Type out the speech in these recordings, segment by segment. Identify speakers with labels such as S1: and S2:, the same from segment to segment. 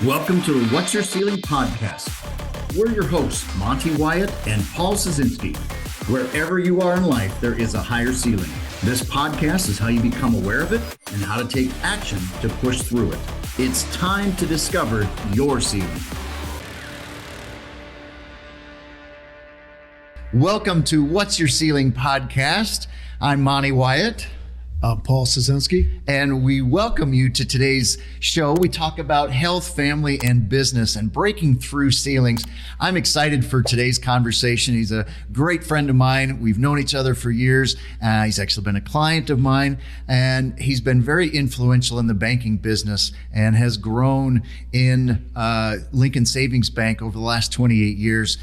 S1: Welcome to the What's Your Ceiling podcast. We're your hosts, Monte, Wyatt, and Paul Scieszinski. Wherever you are in life, there is a higher ceiling. This podcast is how you become aware of it and how to take action to push through it. It's time to discover your ceiling. Welcome to What's Your Ceiling podcast. I'm Monte Wyatt.
S2: I'm Paul Scieszinski.
S1: And we welcome you to today's show. We talk about health, family, and business and breaking through ceilings. I'm excited for today's conversation. He's a great friend of mine. We've known each other for years. He's actually been a client of mine, and he's been very influential in the banking business and has grown in Lincoln Savings Bank over the last 28 years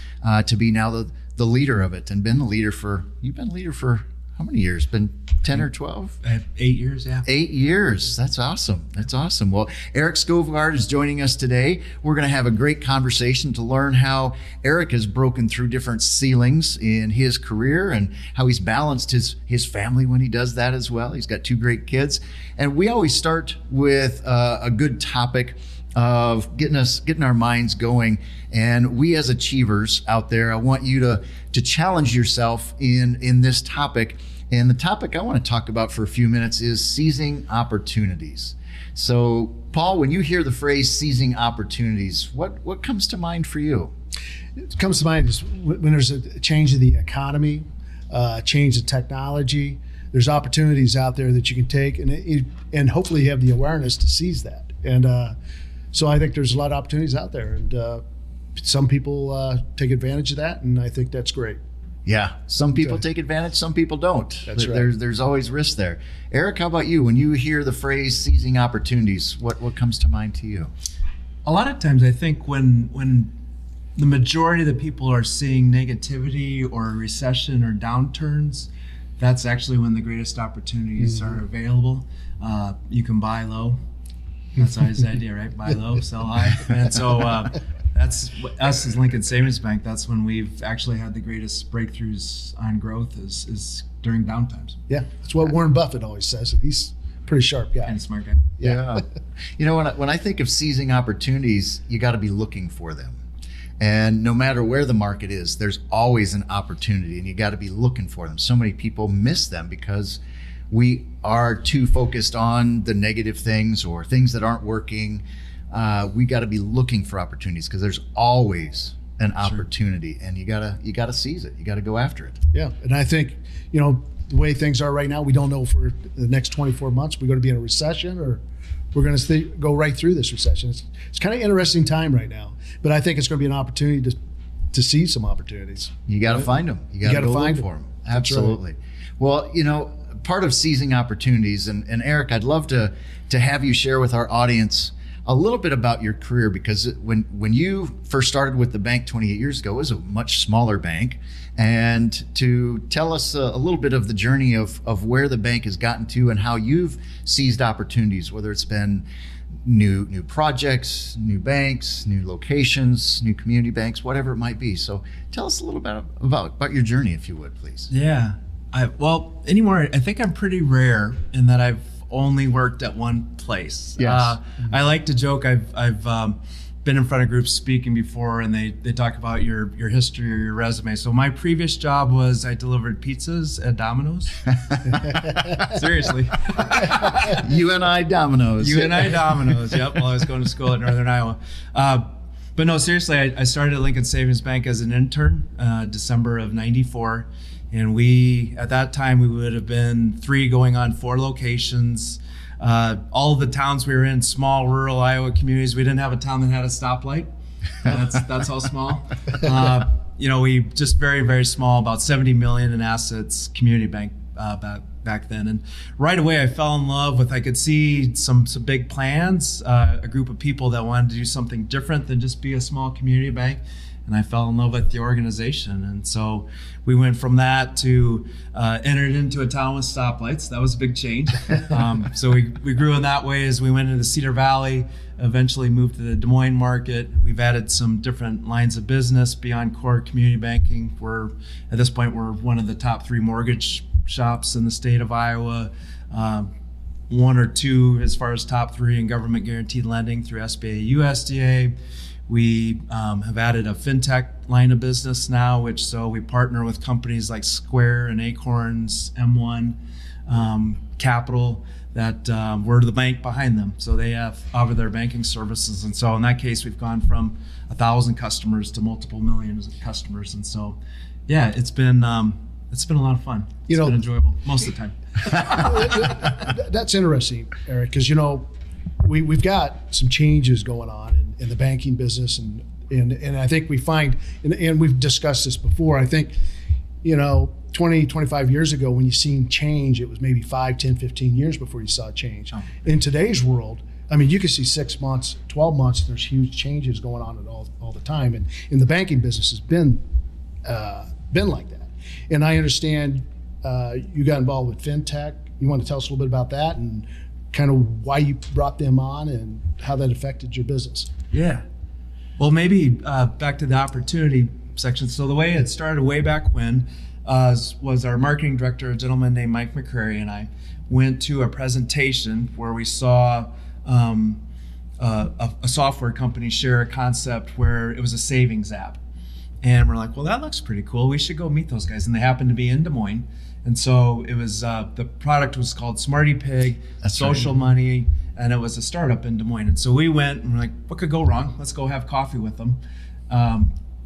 S1: to be now the leader of it, and been the leader for, you've been leader for how many years? Been 10 or 12?
S3: 8 years, yeah.
S1: 8 years. That's awesome. That's awesome. Well, Erik Skovgard is joining us today. We're going to have a great conversation to learn how Erik has broken through different ceilings in his career and how he's balanced his family when he does that as well. He's got 2 great kids. And we always start with a good topic of getting our minds going. And we as achievers out there, I want you to challenge yourself in this topic. And the topic I want to talk about for a few minutes is seizing opportunities. So, Paul, when you hear the phrase seizing opportunities, what comes to mind for you?
S2: It comes to mind is when there's a change in the economy, change in technology, there's opportunities out there that you can take and hopefully you have the awareness to seize that. And so I think there's a lot of opportunities out there, and some people take advantage of that, and I think that's great.
S1: Yeah, some people take advantage, some people don't.
S2: That's right.
S1: There's always risk there. Erik, how about you? When you hear the phrase seizing opportunities, what comes to mind to you?
S3: A lot of times I think when the majority of the people are seeing negativity or recession or downturns, that's actually when the greatest opportunities are available. You can buy low. That's always the idea, right? Buy low, sell high. And so that's us as Lincoln Savings Bank. That's when we've actually had the greatest breakthroughs on growth is during downtimes.
S2: Yeah, that's what Warren Buffett always says. He's a pretty sharp guy.
S3: And a smart guy.
S1: Yeah. You know, when I think of seizing opportunities, you got to be looking for them. And no matter where the market is, there's always an opportunity, and you got to be looking for them. So many people miss them because we are too focused on the negative things or things that aren't working. We got to be looking for opportunities because there's always an opportunity, and you gotta seize it. You got to go after it.
S2: Yeah, and I think the way things are right now, we don't know for the next 24 months we're going to be in a recession or we're going to go right through this recession. It's kind of an interesting time right now, but I think it's going to be an opportunity to seize some opportunities.
S1: You got to find them. You got to go look for them. Absolutely. Right. Well, part of seizing opportunities, and Erik, I'd love to have you share with our audience a little bit about your career, because when you first started with the bank 28 years ago, it was a much smaller bank. And to tell us a little bit of the journey of where the bank has gotten to and how you've seized opportunities, whether it's been new projects, new banks, new locations, new community banks, whatever it might be. So tell us a little bit about your journey, if you would, please.
S3: Yeah. Anymore, I think I'm pretty rare in that I've only worked at one place.
S1: Yes.
S3: I like to joke. I've been in front of groups speaking before, and they talk about your history or your resume. So my previous job was I delivered pizzas at Domino's. Seriously.
S1: UNI Domino's.
S3: UNI Domino's. Yep. While I was going to school at Northern Iowa. But no, seriously, I started at Lincoln Savings Bank as an intern, December of '94. And at that time, we would have been 3 going on 4 locations. All of the towns we were in, small rural Iowa communities, we didn't have a town that had a stoplight. That's how small. We just very, very small, about 70 million in assets, community bank back then. And right away, I fell in love with, I could see some big plans, a group of people that wanted to do something different than just be a small community bank. And I fell in love with the organization. And so we went from that to entered into a town with stoplights. That was a big change. So we grew in that way as we went into Cedar Valley, eventually moved to the Des Moines market. We've added some different lines of business beyond core community banking. At this point, we're one of the top 3 mortgage shops in the state of Iowa. one or two as far as top three in government guaranteed lending through SBA, USDA. We have added a fintech line of business now, so we partner with companies like Square and Acorns, M1 Capital, that we're the bank behind them. So they offer their banking services. And so in that case, we've gone from 1,000 customers to multiple millions of customers. And so, yeah, it's been a lot of fun. It's been enjoyable most of the time.
S2: That's interesting, Eric, because, we've got some changes going on in the banking business. And I think we find, and we've discussed this before, I think, 20, 25 years ago, when you seen change, it was maybe 5, 10, 15 years before you saw change. Oh. In today's world, I mean, you can see 6 months, 12 months, there's huge changes going on all the time. And in the banking business has been like that. And I understand you got involved with fintech. You want to tell us a little bit about that and kind of why you brought them on and how that affected your business?
S3: Yeah. Well, maybe back to the opportunity section. So the way it started way back when was our marketing director, a gentleman named Mike McCrary, and I went to a presentation where we saw a software company share a concept where it was a savings app. And we're like, well, that looks pretty cool. We should go meet those guys. And they happened to be in Des Moines. And so it was, the product was called Smarty Pig, Social Money, and it was a startup in Des Moines. And so we went and we're like, what could go wrong? Let's go have coffee with them.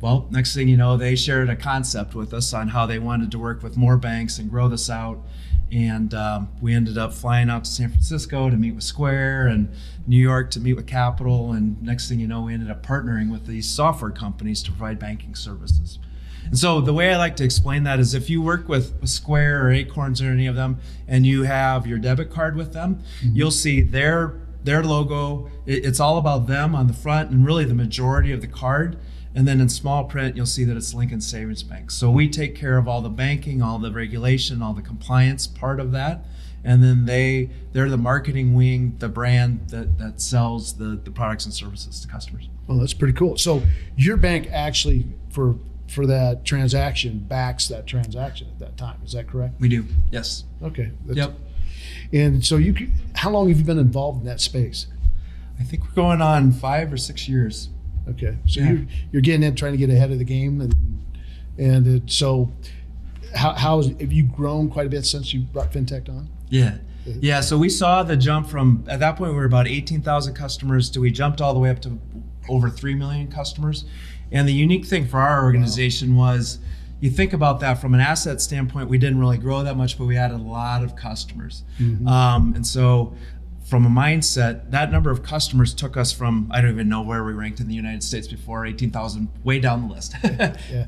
S3: Well, next thing you know, they shared a concept with us on how they wanted to work with more banks and grow this out. And we ended up flying out to San Francisco to meet with Square and New York to meet with Capital. And next thing you know, we ended up partnering with these software companies to provide banking services. And so the way I like to explain that is if you work with Square or Acorns or any of them, and you have your debit card with them, you'll see their logo. It's all about them on the front and really the majority of the card. And then in small print, you'll see that it's Lincoln Savings Bank. So we take care of all the banking, all the regulation, all the compliance part of that. And then they're the marketing wing, the brand that sells the products and services to customers.
S2: Well, that's pretty cool. So your bank actually, for that transaction, backs that transaction at that time. Is that correct?
S3: We do, yes.
S2: Okay.
S3: Yep.
S2: And so how long have you been involved in that space?
S3: I think we're going on 5 or 6 years.
S2: Okay, so yeah. You're getting in, trying to get ahead of the game, and so how have you grown quite a bit since you brought fintech on?
S3: Yeah. So we saw the jump from, at that point we were about 18,000 customers to we jumped all the way up to over 3 million customers. And the unique thing for our organization was, you think about that from an asset standpoint, we didn't really grow that much, but we added a lot of customers. And so from a mindset, that number of customers took us from, I don't even know where we ranked in the United States before, 18,000, way down the list,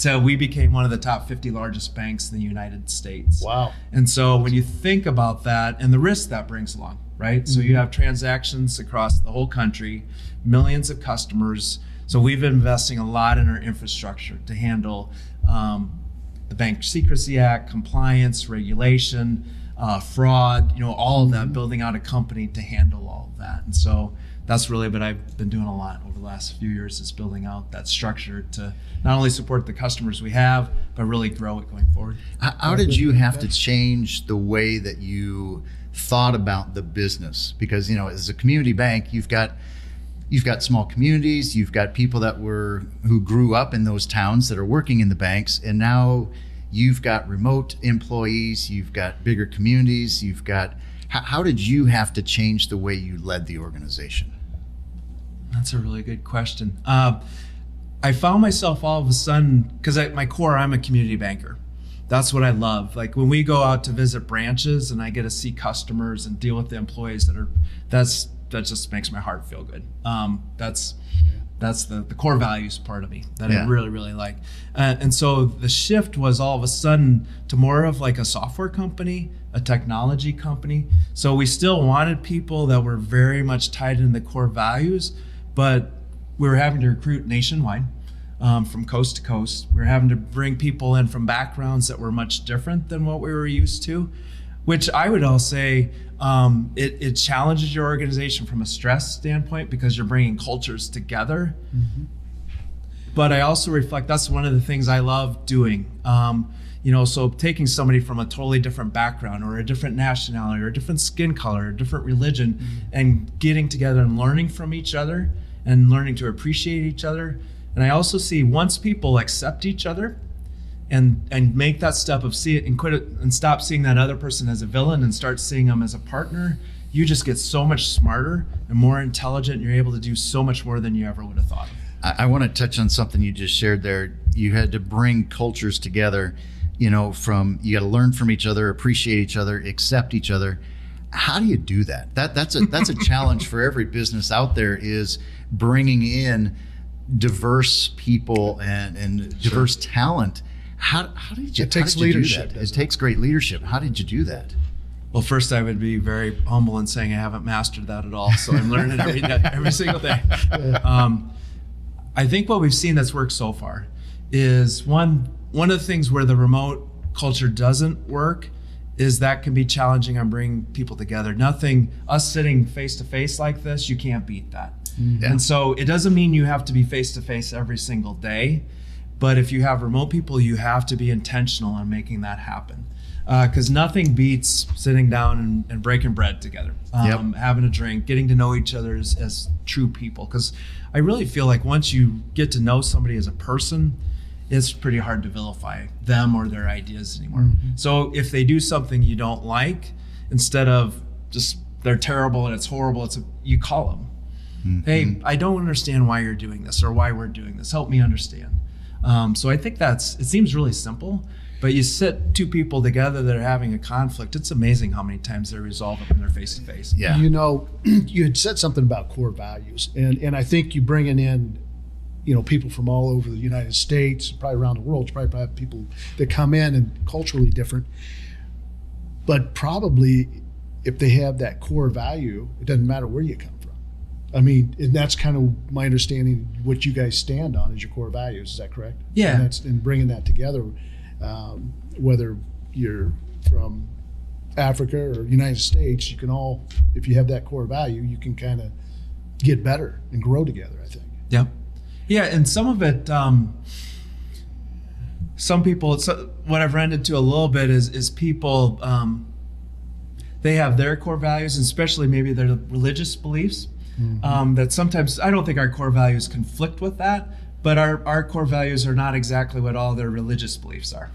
S3: to we became one of the top 50 largest banks in the United States.
S2: Wow.
S3: And so when you think about that and the risk that brings along, right? So you have transactions across the whole country, millions of customers. So we've been investing a lot in our infrastructure to handle the Bank Secrecy Act, compliance, regulation, fraud, all of that, building out a company to handle all of that. And so that's really what I've been doing a lot over the last few years, is building out that structure to not only support the customers we have, but really grow it going forward.
S1: How did you have to change the way that you thought about the business? Because, as a community bank, you've got small communities, you've got people who grew up in those towns that are working in the banks, and now you've got remote employees, you've got bigger communities, how did you have to change the way you led the organization?
S3: That's a really good question. I found myself all of a sudden, because at my core, I'm a community banker. That's what I love. Like when we go out to visit branches and I get to see customers and deal with the employees that just makes my heart feel good. That's the core values part of me that I really, really like. And so the shift was all of a sudden to more of like a software company, a technology company. So we still wanted people that were very much tied in the core values, but we were having to recruit nationwide, from coast to coast. We were having to bring people in from backgrounds that were much different than what we were used to, which I would all say it challenges your organization from a stress standpoint because you're bringing cultures together. but I also reflect, that's one of the things I love doing. So taking somebody from a totally different background or a different nationality or a different skin color or a different religion and getting together and learning from each other and learning to appreciate each other. And I also see once people accept each other and make that step of see it and quit it and stop seeing that other person as a villain and start seeing them as a partner, you just get so much smarter and more intelligent, and you're able to do so much more than you ever would have thought.
S1: I want to touch on something you just shared there. You had to bring cultures together, you got to learn from each other, appreciate each other, accept each other. How do you do that? That's a challenge for every business out there, is bringing in diverse people and diverse talent. How did you?
S2: It takes
S1: how did you
S2: leadership.
S1: do that? It takes great leadership. How did you do that?
S3: Well, first I would be very humble in saying I haven't mastered that at all. So I'm learning every single day. I think what we've seen that's worked so far is one of the things where the remote culture doesn't work is that can be challenging on bringing people together. Us sitting face to face like this, you can't beat that.
S1: Yeah.
S3: And so it doesn't mean you have to be face to face every single day, but if you have remote people, you have to be intentional on making that happen. Because nothing beats sitting down and breaking bread together, having a drink, getting to know each other as true people. Because I really feel like once you get to know somebody as a person, it's pretty hard to vilify them or their ideas anymore. Mm-hmm. So if they do something you don't like, instead of just they're terrible and it's horrible, you call them. Mm-hmm. Hey, I don't understand why you're doing this or why we're doing this. Help me understand. So I think it seems really simple. But you sit two people together that are having a conflict, it's amazing how many times they resolve it when they're face to face.
S1: Yeah.
S2: You had said something about core values, and I think you bringing in, people from all over the United States, probably around the world, you probably have people that come in and culturally different. But probably if they have that core value, it doesn't matter where you come from. I mean, and that's kind of my understanding, what you guys stand on is your core values. Is that correct?
S3: Yeah.
S2: And bringing that together. Whether you're from Africa or United States, you can all, if you have that core value, you can kind of get better and grow together, I think.
S3: Yeah. Yeah. And some of it, some people, what I've run into a little bit is people, they have their core values, and especially maybe their religious beliefs, that sometimes I don't think our core values conflict with that. But our core values are not exactly what all their religious beliefs are.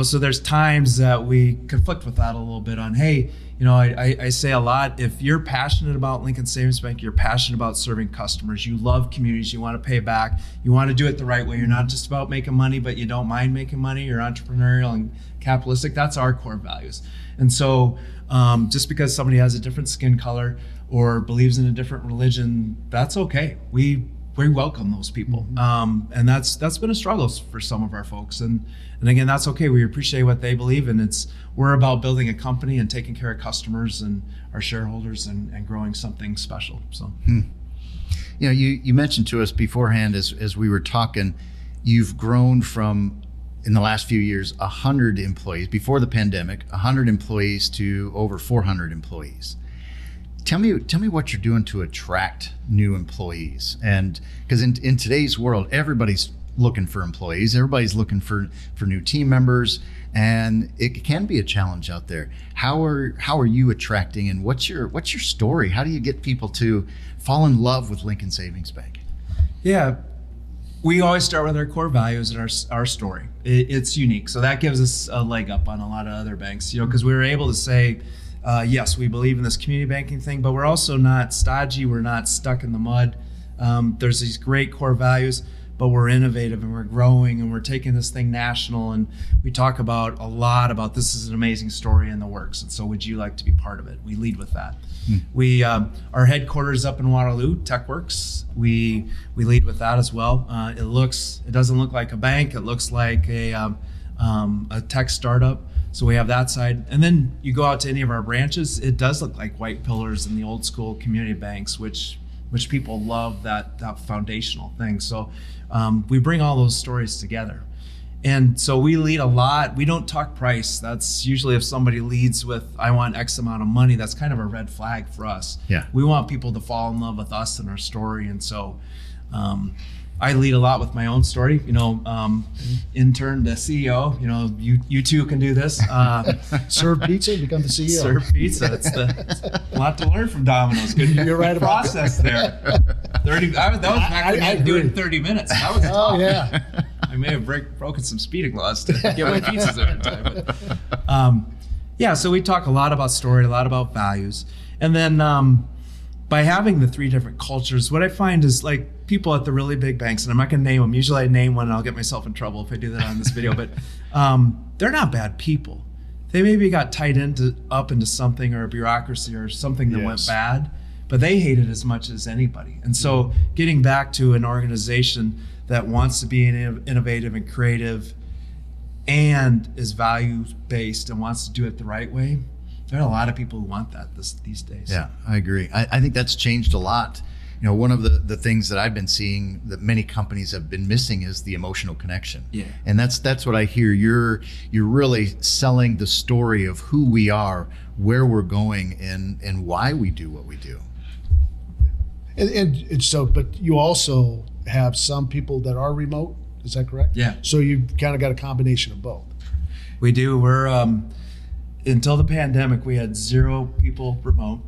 S3: So there's times that we conflict with that a little bit on, hey, I say a lot, if you're passionate about Lincoln Savings Bank, you're passionate about serving customers, you love communities, you want to pay back, you want to do it the right way, you're not just about making money, but you don't mind making money, you're entrepreneurial and capitalistic, that's our core values. And so just because somebody has a different skin color or believes in a different religion, that's okay. We welcome those people. And that's been a struggle for some of our folks. And again, that's okay. We appreciate what they believe in. We're about building a company and taking care of customers and our shareholders and growing something special. So,
S1: you mentioned to us beforehand as we were talking, you've grown from, in the last few years, 100 employees, before the pandemic, 100 employees to over 400 employees. Tell me what you're doing to attract new employees. And because in today's world, everybody's looking for employees, everybody's looking for new team members, and it can be a challenge out there. How are you attracting, and what's your story? How do you get people to fall in love with Lincoln Savings Bank?
S3: Yeah, we always start with our core values and our story. It's unique, so that gives us a leg up on a lot of other banks, because we were able to say, yes, we believe in this community banking thing, but we're also not stodgy. We're not stuck in the mud. There's these great core values, but we're innovative and we're growing and we're taking this thing national. And we talk a lot about this is an amazing story in the works. And so would you like to be part of it? We lead with that. We, our headquarters up in Waterloo, TechWorks, we lead with that as well. It doesn't look like a bank. It looks like a tech startup. So we have that side. And then you go out to any of our branches, it does look like white pillars in the old school community banks, which people love that foundational thing. So we bring all those stories together. And so we lead a lot. We don't talk price. That's usually if somebody leads with, I want X amount of money, that's kind of a red flag for us.
S1: Yeah.
S3: We want people to fall in love with us and our story. And so I lead a lot with my own story, intern to CEO, you two can do this.
S2: Serve pizza and become the CEO.
S3: Serve pizza. It's a lot to learn from Domino's. Good
S2: You're right about
S3: process there. 30. That was back when I do it in 30 minutes. That was tough.
S2: Yeah.
S3: I may have broken some speeding laws to get my pizzas every time. But, so we talk a lot about story, a lot about values. And then by having the 3 different cultures, what I find is like people at the really big banks, and I'm not going to name them. Usually I name one and I'll get myself in trouble if I do that on this video, but they're not bad people. They maybe got tied up into something or a bureaucracy or something that went bad, but they hate it as much as anybody. And so getting back to an organization that wants to be innovative and creative and is value-based and wants to do it the right way, there are a lot of people who want that these days.
S1: Yeah, I agree. I think that's changed a lot. One of the things that I've been seeing that many companies have been missing is the emotional connection.
S3: Yeah. And
S1: that's what I hear. You're really selling the story of who we are, where we're going, and why we do what we do.
S2: And so, but you also have some people that are remote. Is that correct?
S3: Yeah.
S2: So you've kind of got a combination of both.
S3: We do. We're until the pandemic, we had 0 people remote.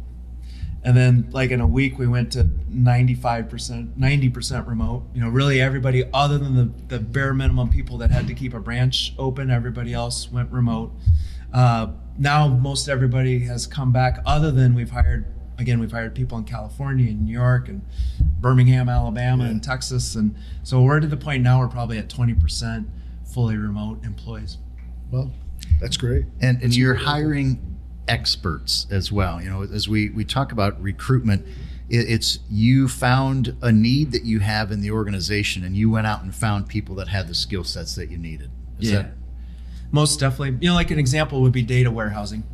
S3: And then like in a week, we went to 95%, 90% remote. Really everybody other than the bare minimum people that had to keep a branch open, everybody else went remote. Now most everybody has come back other than we've hired people in California and New York and Birmingham, Alabama, and Texas. And so we're to the point now we're probably at 20% fully remote employees.
S2: Well, that's great.
S1: And you're hiring experts as well. As we talk about recruitment, it's you found a need that you have in the organization and you went out and found people that had the skill sets that you needed. Is that?
S3: Most definitely. Like an example would be data warehousing.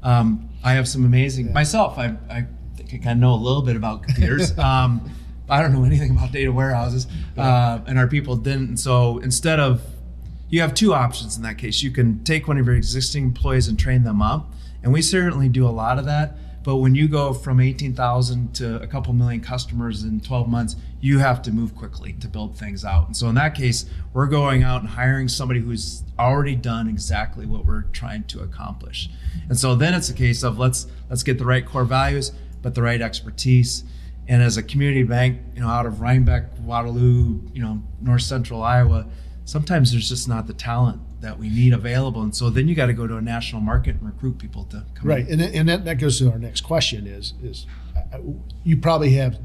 S3: I have some amazing, myself, I think I kind of know a little bit about computers. I don't know anything about data warehouses, and our people didn't. And so instead of, you have 2 options in that case. You can take one of your existing employees and train them up. And we certainly do a lot of that. But when you go from 18,000 to a couple million customers in 12 months, you have to move quickly to build things out. And so in that case, we're going out and hiring somebody who's already done exactly what we're trying to accomplish. And so then it's a case of let's get the right core values, but the right expertise. And as a community bank, out of Rhinebeck, Waterloo, North Central Iowa, sometimes there's just not the talent that we need available. And so then you got to go to a national market and recruit people to come
S2: right.
S3: in.
S2: And that goes to our next question is you probably have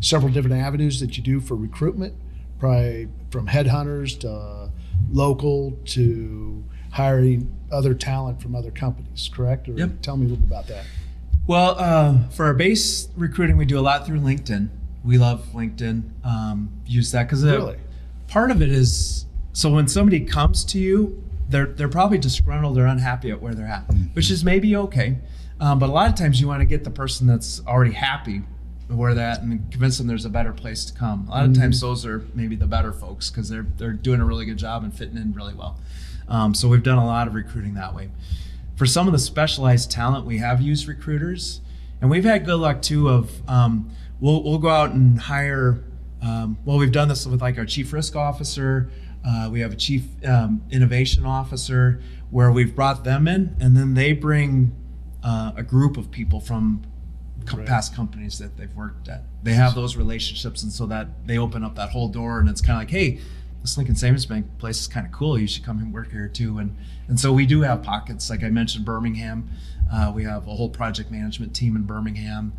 S2: several different avenues that you do for recruitment, probably from headhunters to local to hiring other talent from other companies, correct? Or tell me a little bit about that.
S3: Well, for our base recruiting, we do a lot through LinkedIn. We love LinkedIn. Use that because part of it is, so when somebody comes to you, they're probably disgruntled or unhappy at where they're at, which is maybe okay. But a lot of times you want to get the person that's already happy where they're at and convince them there's a better place to come. A lot of times those are maybe the better folks because they're doing a really good job and fitting in really well. So we've done a lot of recruiting that way. For some of the specialized talent, we have used recruiters, and we've had good luck too of we'll go out and hire. We've done this with like our chief risk officer. We have a chief innovation officer where we've brought them in, and then they bring a group of people from past companies that they've worked at. They have those relationships, and so that they open up that whole door, and it's kind of like, hey, this Lincoln Savings Bank place is kind of cool. You should come and work here too. And so we do have pockets, like I mentioned, Birmingham. We have a whole project management team in Birmingham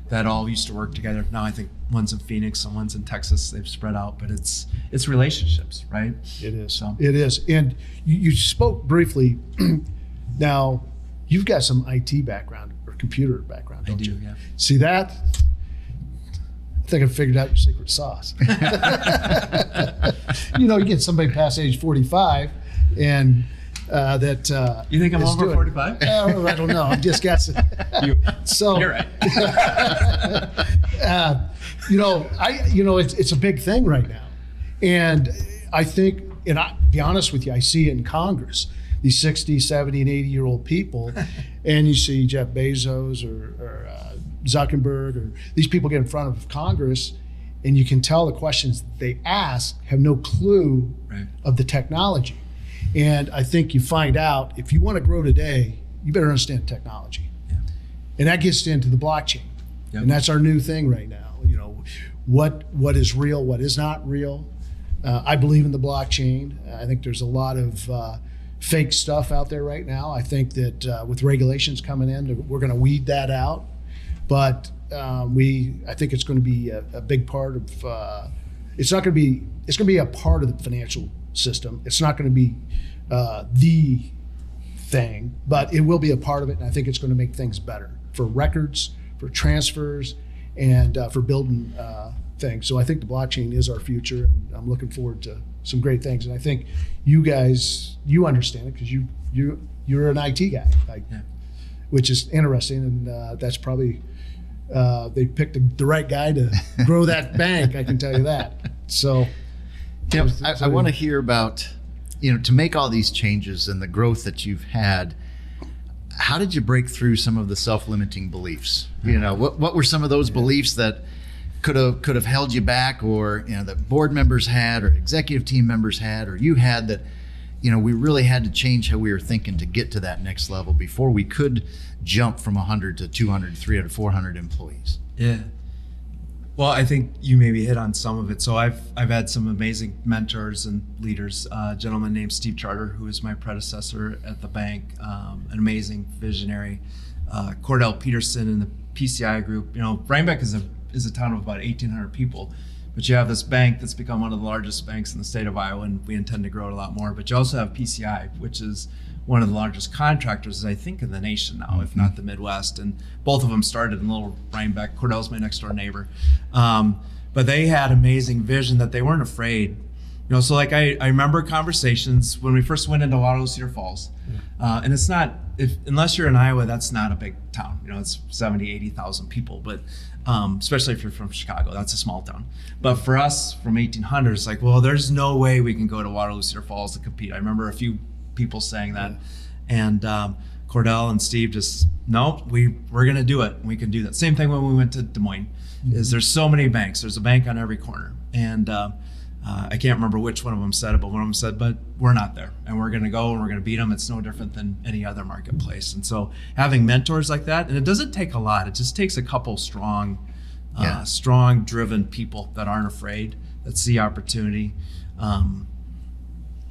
S3: that all used to work together. Now I think one's in Phoenix and one's in Texas. They've spread out, but it's relationships, right?
S2: It is.
S3: So.
S2: It is. And you spoke briefly. Now, you've got some IT background or computer background, don't you?
S3: I do, yeah.
S2: See that? I think I figured out your secret sauce. You get somebody past age 45 and that
S3: you think I'm over 45?
S2: I don't know. I'm just guessing.
S3: You're right.
S2: It's a big thing right now, and I think, and I be honest with you, I see it in Congress. These 60, 70, and 80-year-old people, and you see Jeff Bezos or Zuckerberg, or these people get in front of Congress, and you can tell the questions that they ask have no clue
S3: Right.
S2: of the technology. And I think you find out if you want to grow today, you better understand technology.
S3: Yeah.
S2: And that gets into the blockchain.
S3: Yep.
S2: And that's our new thing right now. You know, what is real, what is not real. I believe in the blockchain. I think there's a lot of fake stuff out there right now. I think that with regulations coming in, we're going to weed that out. But I think it's going to be a big part of. It's going to be a part of the financial system. It's not going to be the thing, but it will be a part of it, and I think it's going to make things better for records, for transfers, and for building things. So I think the blockchain is our future, and I'm looking forward to some great things. And I think you guys, you understand it because you're an IT guy, which is interesting, and that's probably they picked the right guy to grow that bank. I can tell you that. So,
S1: I want to hear about, to make all these changes and the growth that you've had. How did you break through some of the self-limiting beliefs? What were some of those beliefs that could have held you back, or that board members had, or executive team members had, or you had, that we really had to change how we were thinking to get to that next level before we could jump from 100 to 200, 300, 400 employees?
S3: Yeah. Well, I think you maybe hit on some of it. So I've had some amazing mentors and leaders. A gentleman named Steve Charter, who was my predecessor at the bank, an amazing visionary. Cordell Peterson in the PCI group. Rhinebeck is a town of about 1,800 people, but you have this bank that's become one of the largest banks in the state of Iowa, and we intend to grow it a lot more. But you also have PCI, which is one of the largest contractors, I think, in the nation now, if not the Midwest. And both of them started in little Rhinebeck. Cordell's my next door neighbor. But they had amazing vision that they weren't afraid. So like I remember conversations when we first went into Waterloo Cedar Falls. And it's not, unless you're in Iowa, that's not a big town. It's 70, 80,000 people. But especially if you're from Chicago, that's a small town. But for us from 1800, it's like, well, there's no way we can go to Waterloo Cedar Falls to compete. I remember a few people saying that, and Cordell and Steve just, no, we're going to do it. We can do that. Same thing when we went to Des Moines. Is there's so many banks. There's a bank on every corner, and I can't remember which one of them said it, but one of them said, but we're not there, and we're going to go and we're going to beat them. It's no different than any other marketplace. And so having mentors like that, and it doesn't take a lot. It just takes a couple strong, driven people that aren't afraid, that see opportunity.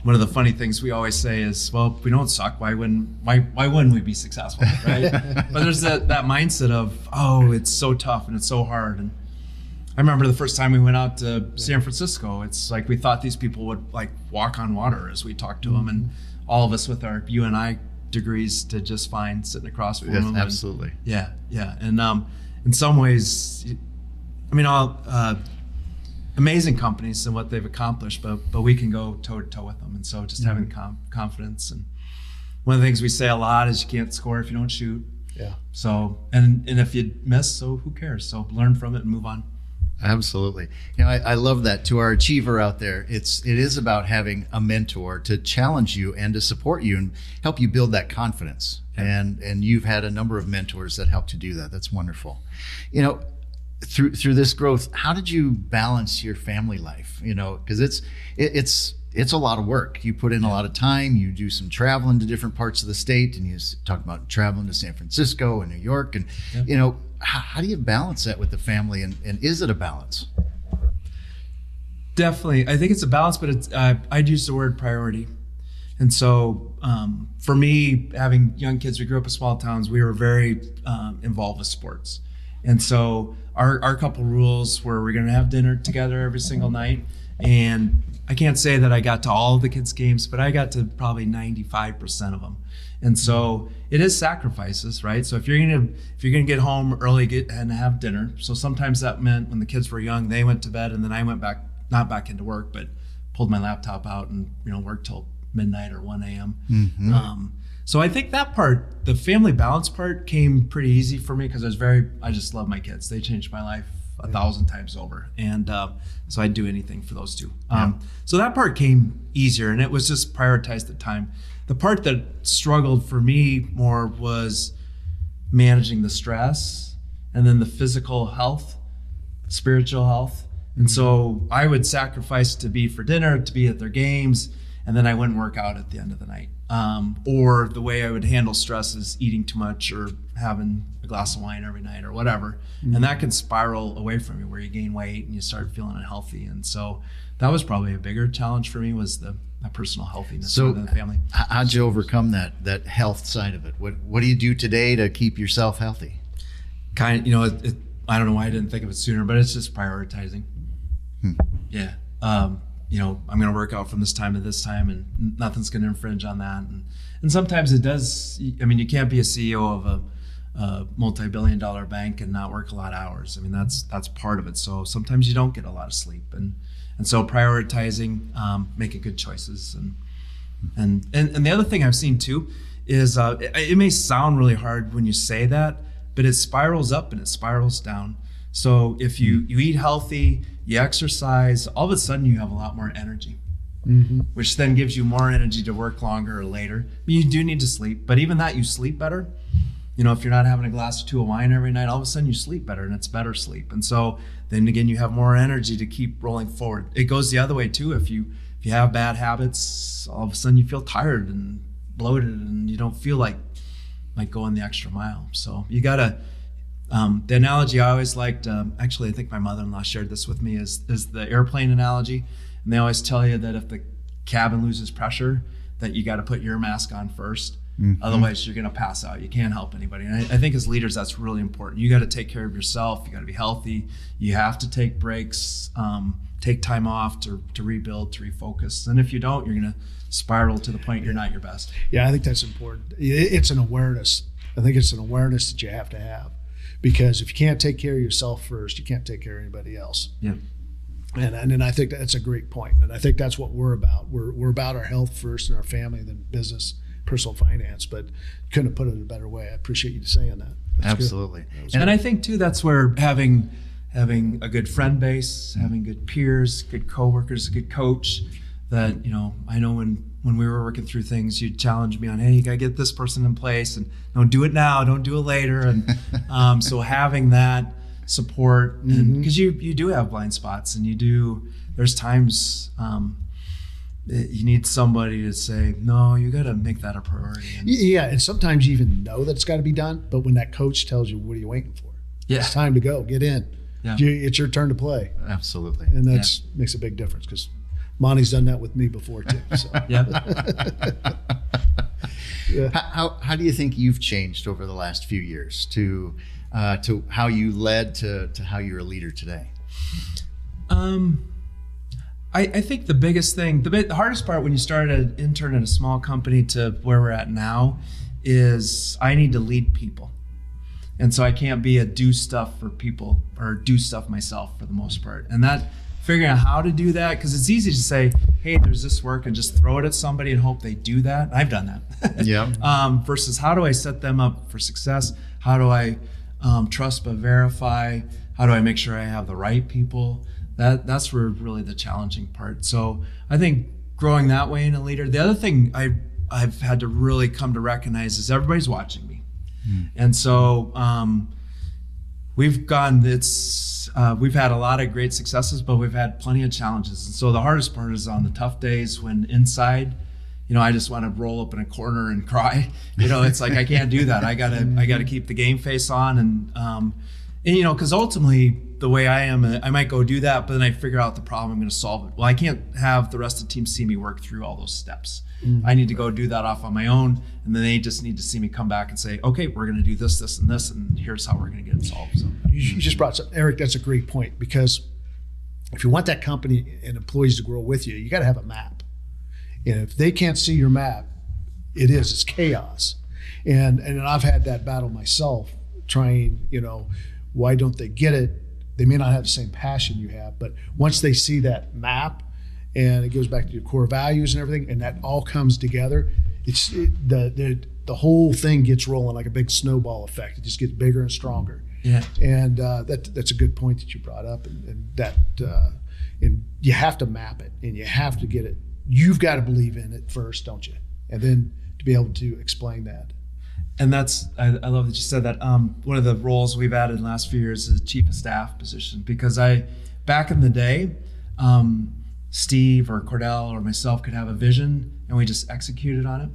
S3: One of the funny things we always say is, well, if we don't suck, why wouldn't we be successful, right? But there's that mindset of, oh, it's so tough and it's so hard. And I remember the first time we went out to San Francisco, it's like we thought these people would like walk on water as we talked to them, and all of us with our UNI degrees did just fine sitting across from them.
S1: Absolutely.
S3: And, and in some ways, amazing companies and what they've accomplished, but we can go toe to toe with them. And so just having confidence. And one of the things we say a lot is you can't score if you don't shoot.
S2: Yeah.
S3: So, and if you miss, so who cares? So learn from it and move on.
S1: Absolutely. I love that. To our achiever out there, it is about having a mentor to challenge you and to support you and help you build that confidence. Yeah. And you've had a number of mentors that helped you do that. That's wonderful. Through this growth, how did you balance your family life? Because it's a lot of work. You put in a lot of time. You do some traveling to different parts of the state, and you talk about traveling to San Francisco and New York. And how do you balance that with the family? And is it a balance?
S3: Definitely, I think it's a balance, but it's I'd use the word priority. And so for me, having young kids, we grew up in small towns. We were very involved with sports. And so our couple rules were we're going to have dinner together every single night. And I can't say that I got to all of the kids' games, but I got to probably 95% of them. And so it is sacrifices, right? So if you're gonna get home early and have dinner. So sometimes that meant when the kids were young, they went to bed, and then I went not back into work, but pulled my laptop out and worked till midnight or 1 a.m. Mm-hmm. So I think that part, the family balance part, came pretty easy for me because I just love my kids. They changed my life 1,000 times over. And so I'd do anything for those two. So that part came easier, and it was just prioritized the time. The part that struggled for me more was managing the stress, and then the physical health, spiritual health, And so I would sacrifice to be for dinner, to be at their games, and then I wouldn't work out at the end of the night. Or the way I would handle stress is eating too much or having a glass of wine every night or whatever. And that can spiral away from you where you gain weight and you start feeling unhealthy. And so that was probably a bigger challenge for me, was my personal healthiness within the family.
S1: How'd you overcome that health side of it? What do you do today to keep yourself healthy?
S3: I don't know why I didn't think of it sooner, but it's just prioritizing. Yeah. I'm going to work out from this time to this time, and nothing's going to infringe on that. And sometimes it does. I mean, you can't be a CEO of a multi-billion-dollar bank and not work a lot of hours. I mean, that's part of it. So sometimes you don't get a lot of sleep, and so prioritizing, making good choices, and the other thing I've seen too is it may sound really hard when you say that, but it spirals up and it spirals down. So if you eat healthy, you exercise, all of a sudden you have a lot more energy, which then gives you more energy to work longer or later. But you do need to sleep. But even that, you sleep better. If you're not having a glass or two of wine every night, all of a sudden you sleep better, and it's better sleep. And so then again, you have more energy to keep rolling forward. It goes the other way too. If you have bad habits, all of a sudden you feel tired and bloated, and you don't feel like going the extra mile. So you gotta. The analogy I always liked, actually I think my mother-in-law shared this with me, is the airplane analogy. And they always tell you that if the cabin loses pressure, that you got to put your mask on first. Otherwise you're going to pass out. You can't help anybody. And I think as leaders, that's really important. You got to take care of yourself. You got to be healthy. You have to take breaks, take time off to rebuild, to refocus. And if you don't, you're going to spiral to the point you're not your best.
S2: Yeah, I think that's important. It's an awareness. I think it's an awareness that you have to have. Because if you can't take care of yourself first, you can't take care of anybody else.
S3: Yeah.
S2: And I think that's a great point. And I think that's what we're about. We're about our health first and our family, then business, personal finance. But couldn't have put it in a better way. I appreciate you saying that. That's
S1: Absolutely.
S3: And I think too, that's where having a good friend base, having good peers, good coworkers, a good coach, that, I know when we were working through things, you'd challenge me on, hey, you got to get this person in place, and don't do it now, don't do it later. And so having that support, and because you do have blind spots, and there's times you need somebody to say, no, you got to make that a priority.
S2: Yeah, and sometimes you even know that it's got to be done, but when that coach tells you, what are you waiting for?
S3: Yeah.
S2: It's time to go, get in.
S3: Yeah.
S2: It's your turn to play.
S1: Absolutely.
S2: And that makes a big difference, because Monte's done that with me before too. So.
S3: Yeah.
S1: How do you think you've changed over the last few years to how you led to how you're a leader today?
S3: I think the biggest thing, the hardest part when you start an intern at a small company to where we're at now, is I need to lead people. And so I can't be a do stuff for people or do stuff myself for the most part. And that, figuring out how to do that, because it's easy to say, hey, there's this work, and just throw it at somebody and hope they do that. I've done that.
S1: Yeah.
S3: Versus how do I set them up for success? How do I trust but verify? How do I make sure I have the right people? That's where really the challenging part. So I think growing that way in a leader. The other thing I've had to really come to recognize is everybody's watching me. And so we've had a lot of great successes, but we've had plenty of challenges. And so the hardest part is on the tough days when inside, I just want to roll up in a corner and cry. It's like, I can't do that. I gotta keep the game face on. And because ultimately the way I am, I might go do that, but then I figure out the problem, I'm going to solve it. Well, I can't have the rest of the team see me work through all those steps. I need to go do that off on my own, and then they just need to see me come back and say, okay, we're going to do this, this, and this, and here's how we're going to get it solved. So
S2: you just brought up, Eric, that's a great point, because if you want that company and employees to grow with you, you got to have a map. And if they can't see your map, it's chaos. And I've had that battle myself, trying, why don't they get it? They may not have the same passion you have, but once they see that map, and it goes back to your core values and everything, and that all comes together, the whole thing gets rolling like a big snowball effect. It just gets bigger and stronger.
S3: Yeah.
S2: And that's a good point that you brought up, and you have to map it, and you have to get it. You've got to believe in it first, don't you? And then to be able to explain that.
S3: And I love that you said that. One of the roles we've added in the last few years is a chief of staff position, because back in the day, Steve or Cordell or myself could have a vision and we just executed on it.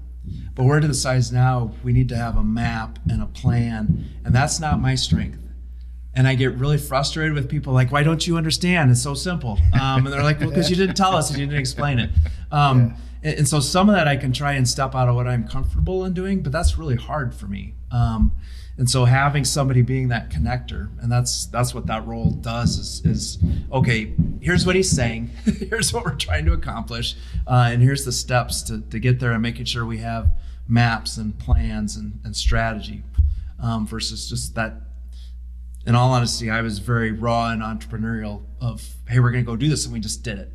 S3: But we're to the size now, we need to have a map and a plan, and that's not my strength. And I get really frustrated with people like, why don't you understand? It's so simple. And they're like, well, because you didn't tell us and you didn't explain it. And so some of that I can try and step out of what I'm comfortable in doing, but that's really hard for me. And so having somebody being that connector, and that's what that role does is okay, here's what he's saying, here's what we're trying to accomplish, and here's the steps to get there, and making sure we have maps and plans and strategy, versus just that. In all honesty, I was very raw and entrepreneurial of, hey, we're going to go do this, and we just did it.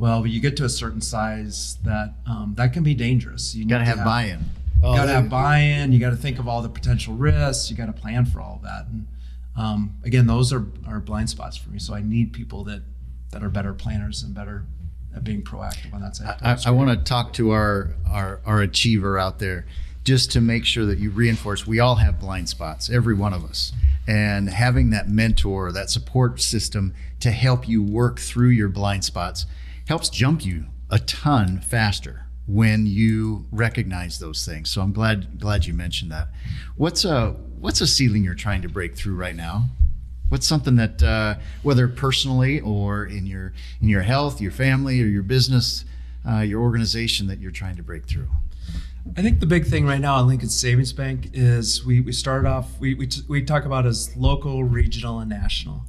S3: Well, you get to a certain size that can be dangerous. You
S1: got to have buy-in.
S3: You got to have buy-in. You got to think of all the potential risks. You got to plan for all of that. And again, those are blind spots for me. So I need people that are better planners and better at being proactive on that side.
S1: I want to talk to our achiever out there, just to make sure that you reinforce we all have blind spots, every one of us. And having that mentor, that support system to help you work through your blind spots helps jump you a ton faster when you recognize those things. So I'm glad you mentioned that. What's a ceiling you're trying to break through right now? What's something that whether personally or in your health, your family, or your business, your organization, that you're trying to break through?
S3: I think the big thing right now at Lincoln Savings Bank is we start off, we talk about as local, regional, and national.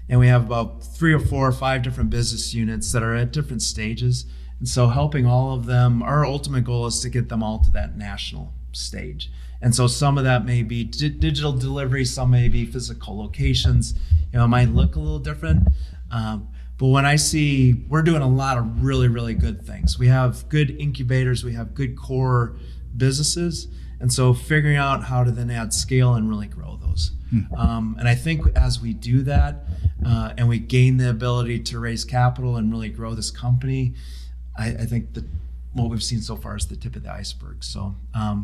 S3: And we have about 3 or 4 or 5 different business units that are at different stages. And so helping all of them, our ultimate goal is to get them all to that national stage. And so some of that may be digital delivery, some may be physical locations. It might look a little different. But when I see, we're doing a lot of really, really good things. We have good incubators, we have good core businesses. And so figuring out how to then add scale and really grow those. And I think as we do that, and we gain the ability to raise capital and really grow this company, I think that what we've seen so far is the tip of the iceberg. So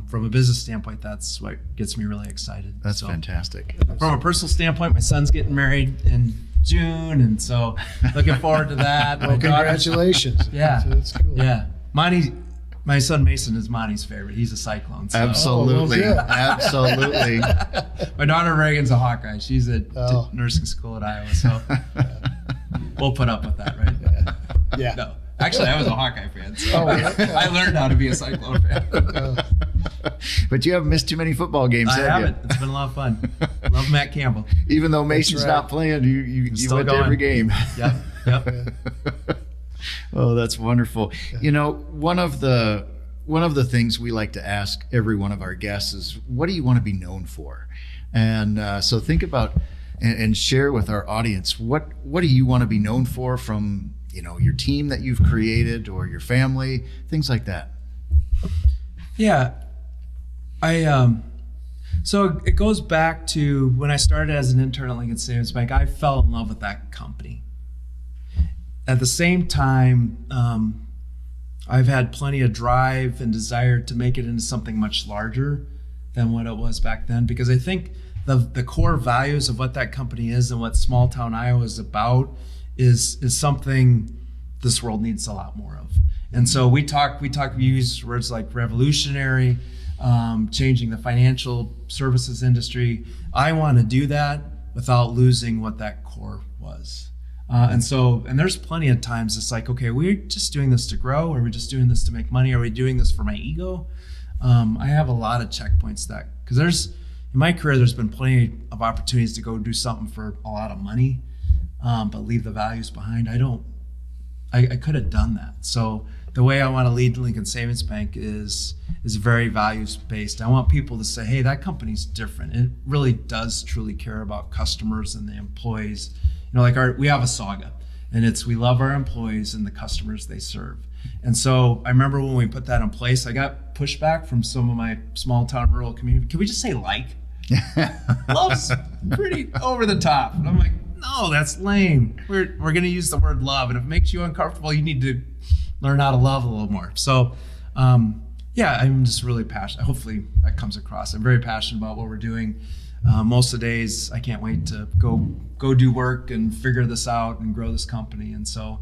S3: from a business standpoint, that's what gets me really excited.
S1: That's fantastic.
S3: From a personal standpoint, my son's getting married in June, and so looking forward to that.
S2: Well, congratulations.
S3: Yeah.
S2: That's cool.
S3: Yeah. My son Mason is Monty's favorite. He's a Cyclone. So.
S1: Absolutely.
S2: Oh, well,
S1: Absolutely.
S3: My daughter Reagan's a Hawkeye. She's at nursing school at Iowa, so we'll put up with that, right?
S2: Yeah.
S3: No. Actually, I was a Hawkeye fan, so
S2: yeah.
S3: I learned how to be a Cyclone fan.
S1: But you haven't missed too many football games,
S3: I
S1: have
S3: haven't.
S1: you?
S3: It's been a lot of fun. Love Matt Campbell.
S1: Even though Mason's
S2: right.
S1: not playing, you went to every game.
S3: Yep.
S1: Oh, that's wonderful. One of the things we like to ask every one of our guests is, what do you want to be known for? And so think about and share with our audience, what do you want to be known for from your team that you've created, or your family, things like that.
S3: Yeah, so it goes back to when I started as an intern at Lincoln Savings Bank. I fell in love with that company. At the same time, I've had plenty of drive and desire to make it into something much larger than what it was back then, because I think the core values of what that company is and what small town Iowa is about is something this world needs a lot more of. And so we use words like revolutionary, changing the financial services industry. I want to do that without losing what that core was. And there's plenty of times it's like, okay, we're just doing this to grow, or we're just doing this to make money, or are we doing this for my ego? I have a lot of checkpoints because in my career, there's been plenty of opportunities to go do something for a lot of money, but leave the values behind. I could have done that. So the way I want to lead Lincoln Savings Bank is very values based. I want people to say, hey, that company's different. It really does truly care about customers and the employees. We have a saga, and we love our employees and the customers they serve. And so I remember when we put that in place, I got pushback from some of my small town rural community. Can we just say like? Love's pretty over the top. And I'm like, no, that's lame. We're going to use the word love. And if it makes you uncomfortable, you need to learn how to love a little more. So, I'm just really passionate. Hopefully that comes across. I'm very passionate about what we're doing. most of the days I can't wait to go do work and figure this out and grow this company. And so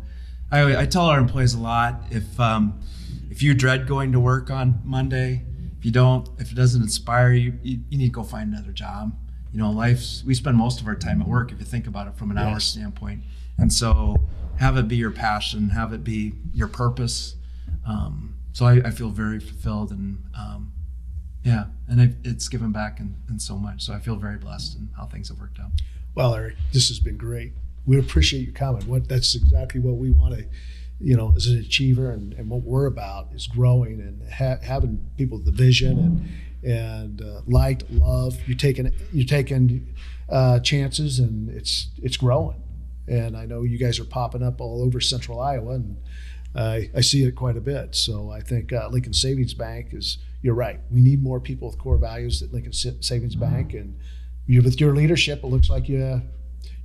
S3: I tell our employees a lot, if you dread going to work on Monday, if it doesn't inspire you, you need to go find another job. We spend most of our time at work if you think about it from an hour standpoint. And so have it be your passion, have it be your purpose. So I feel very fulfilled, and it's given back in so much. So I feel very blessed in how things have worked out.
S2: Well, Eric, this has been great. We appreciate your comment. That's exactly what we want to, as an achiever, and what we're about is growing and having people with the vision and light, love. You're taking chances, and it's growing. And I know you guys are popping up all over Central Iowa, and I see it quite a bit. So I think Lincoln Savings Bank you're right. We need more people with core values at Lincoln Savings Bank, and with your leadership, it looks like you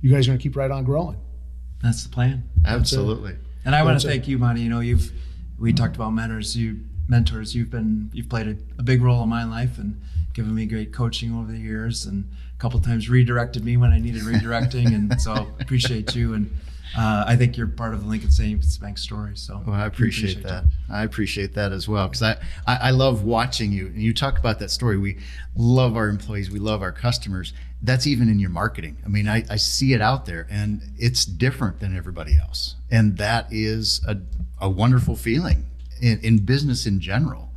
S2: guys are going to keep right on growing.
S3: That's the plan.
S1: Absolutely.
S3: And I want to thank you, Monte. We talked about mentors. You've played a big role in my life and given me great coaching over the years, and a couple of times redirected me when I needed redirecting. And so appreciate you. And I think you're part of the Lincoln Savings Bank story. So
S1: I appreciate that. I appreciate that as well, because I love watching you. And you talk about that story. We love our employees. We love our customers. That's even in your marketing. I mean, I see it out there, and it's different than everybody else. And that is a wonderful feeling in business in general,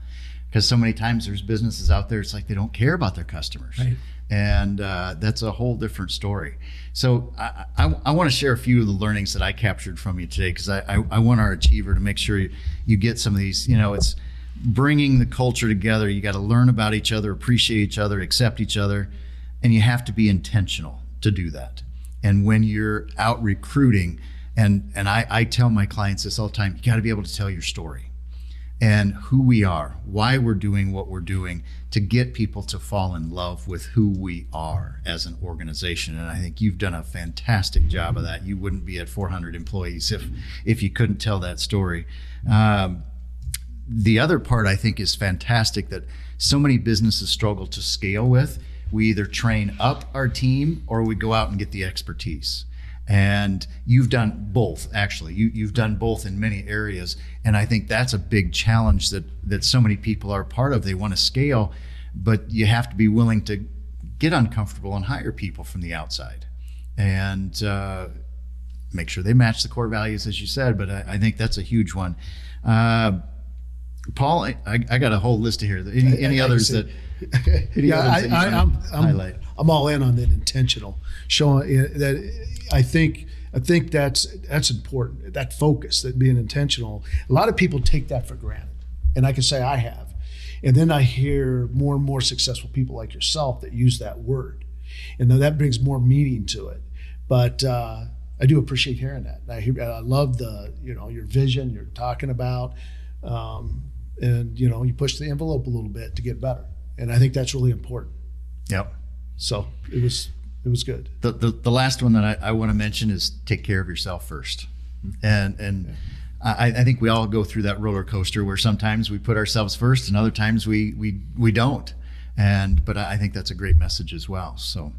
S1: because so many times there's businesses out there, it's like they don't care about their customers.
S3: Right.
S1: And that's a whole different story. So I want to share a few of the learnings that I captured from you today, because I want our achiever to make sure you get some of these. It's bringing the culture together. You got to learn about each other, appreciate each other, accept each other, and you have to be intentional to do that. And when you're out recruiting, and I tell my clients this all the time, you got to be able to tell your story and who we are, why we're doing what we're doing, to get people to fall in love with who we are as an organization. And I think you've done a fantastic job of that. You wouldn't be at 400 employees if you couldn't tell that story. The other part I think is fantastic that so many businesses struggle to scale with. We either train up our team or we go out and get the expertise. And you've done both, actually. You've done both in many areas. And I think that's a big challenge that so many people are part of. They want to scale, but you have to be willing to get uncomfortable and hire people from the outside and make sure they match the core values, as you said. But I think that's a huge one. Paul, I got a whole list here. Any others that? Highlight?
S2: I'm all in on that intentional, showing that. I think that's important. That focus, that being intentional. A lot of people take that for granted, and I can say I have. And then I hear more and more successful people like yourself that use that word, and then that brings more meaning to it. But I do appreciate hearing that. I love your vision you're talking about, and you push the envelope a little bit to get better, and I think that's really important.
S1: Yep.
S2: So it was good.
S1: The last one that I want to mention is take care of yourself first. And I think we all go through that roller coaster where sometimes we put ourselves first and other times we don't. But I think that's a great message as well. So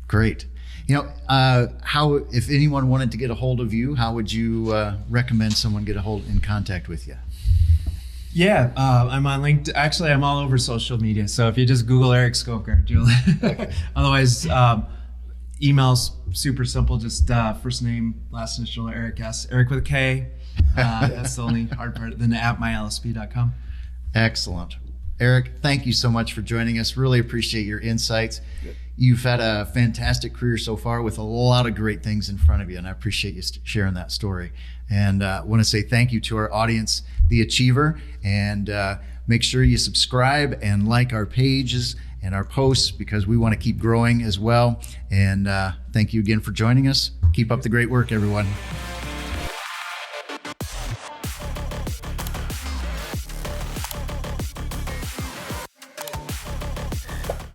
S1: great. How, if anyone wanted to get a hold of you, how would you recommend someone get in contact with you?
S3: Yeah, I'm on LinkedIn. Actually, I'm all over social media. So if you just Google Erik Skovgard, you'll. Okay. Otherwise, email's super simple. Just first name, last initial, Erik S. Erik with a K. That's the only hard part. Then at mylsp.com.
S1: Excellent. Erik, thank you so much for joining us. Really appreciate your insights. Good. You've had a fantastic career so far with a lot of great things in front of you, and I appreciate you sharing that story. And I want to say thank you to our audience, The Achiever, and make sure you subscribe and like our pages and our posts, because we want to keep growing as well. And thank you again for joining us. Keep up the great work, everyone.